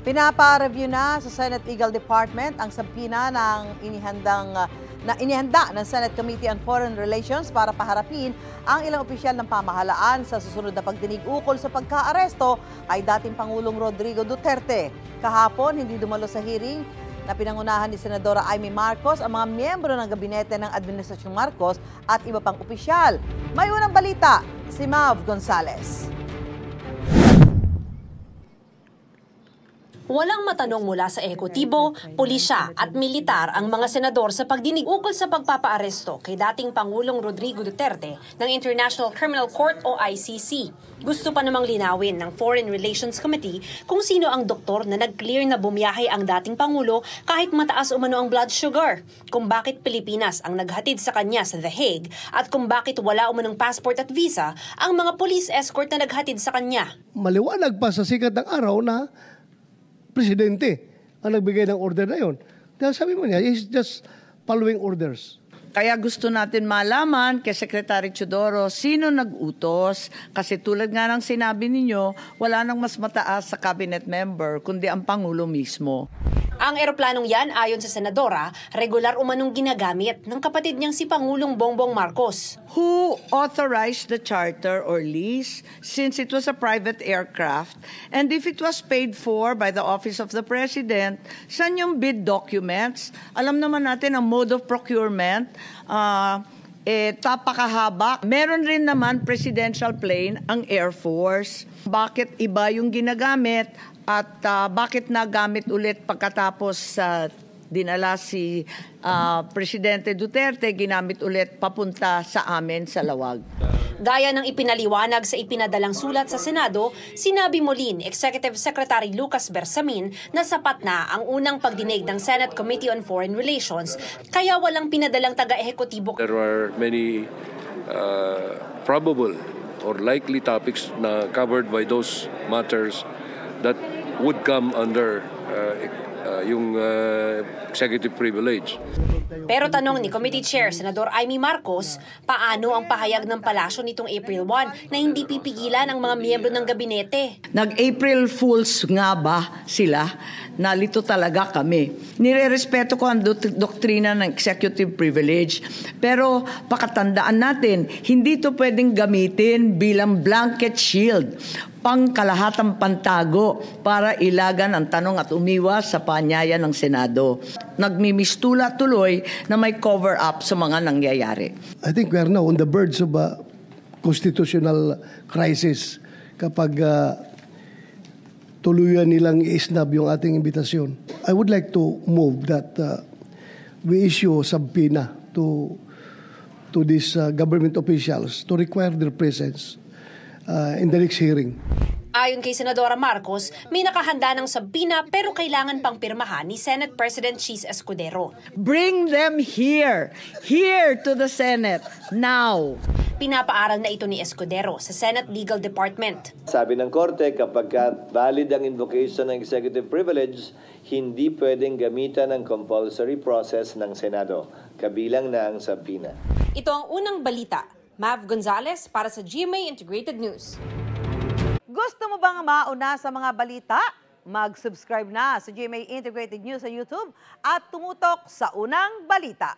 Pinapa-review na sa Senate Legal Department ang sabina ng inihanda ng Senate Committee on Foreign Relations para paharapin ang ilang opisyal ng pamahalaan sa susunod na pagdinig ukol sa pagka-aresto kay dating Pangulong Rodrigo Duterte. Kahapon, hindi dumalo sa hearing na pinangunahan ni Senadora Amy Marcos ang mga miyembro ng gabinete ng Administrasyong Marcos at iba pang opisyal. May unang balita, si Mav Gonzales. Walang matanong mula sa ehekutibo, pulisya at militar ang mga senador sa pagdinig ukol sa pagpapaaresto kay dating Pangulong Rodrigo Duterte ng International Criminal Court o ICC. Gusto pa namang linawin ng Foreign Relations Committee kung sino ang doktor na nag-clear na bumiyahe ang dating Pangulo kahit mataas umano ang blood sugar, kung bakit Pilipinas ang naghatid sa kanya sa The Hague at kung bakit wala umanong passport at visa ang mga police escort na naghatid sa kanya. Maliwanag pa sa sikat ng araw na presidente ang nagbigay ng order na yun. Dahil sabi mo niya, he's just following orders. Kaya gusto natin malaman kay Secretary Teodoro sino nag-utos. Kasi tulad nga ng sinabi ninyo, wala nang mas mataas sa cabinet member kundi ang Pangulo mismo. Ang eroplanong yan, ayon sa Senadora, regular umanong ginagamit ng kapatid niyang si Pangulong Bongbong Marcos. Who authorized the charter or lease since it was a private aircraft? And if it was paid for by the Office of the President, saan yung bid documents? Alam naman natin ang mode of procurement, tapakahaba. Meron rin naman presidential plane ang Air Force. Bakit iba yung ginagamit? At bakit nagamit ulit pagkatapos dinala si Presidente Duterte, ginamit ulit papunta sa amin sa Lawag. Gaya ng ipinaliwanag sa ipinadalang sulat sa Senado, sinabi muli ni Executive Secretary Lucas Bersamin na sapat na ang unang pagdinig ng Senate Committee on Foreign Relations, kaya walang pinadalang taga-ehekutibo. There are many probable or likely topics na covered by those matters that would come under yung executive privilege. Pero tanong ni Committee Chair Senador Amy Marcos, paano ang pahayag ng palasyo nitong April 1 na hindi pipigilan ang mga miyembro ng gabinete? Nag-April Fools nga ba sila? Nalito talaga kami. Nirerespeto ko ang doktrina ng executive privilege. Pero pakatandaan natin, hindi ito pwedeng gamitin bilang blanket shield, pangkalahatang pantago para ilagan ang tanong at umiwas sa paanyaya ng Senado. Nagmimistula tuloy na may cover-up sa mga nangyayari. I think we are now on the verge of a constitutional crisis kapag tuluyan nilang i-snub yung ating imbitasyon. I would like to move that we issue subpoena to these government officials to require their presence in the next hearing. Ayon kay Senadora Marcos, may nakahanda ng sabina pero kailangan pang pirmahan ni Senate President Chis Escudero. Bring them here to the Senate, now. Pinapaaral na ito ni Escudero sa Senate Legal Department. Sabi ng Korte, kapag valid ang invocation ng executive privilege, hindi pwedeng gamitan ng compulsory process ng Senado, kabilang na ang sabina. Ito ang unang balita. Mav Gonzales para sa GMA Integrated News. Gusto mo bang mauna sa mga balita? Mag-subscribe na sa GMA Integrated News sa YouTube at tumutok sa unang balita.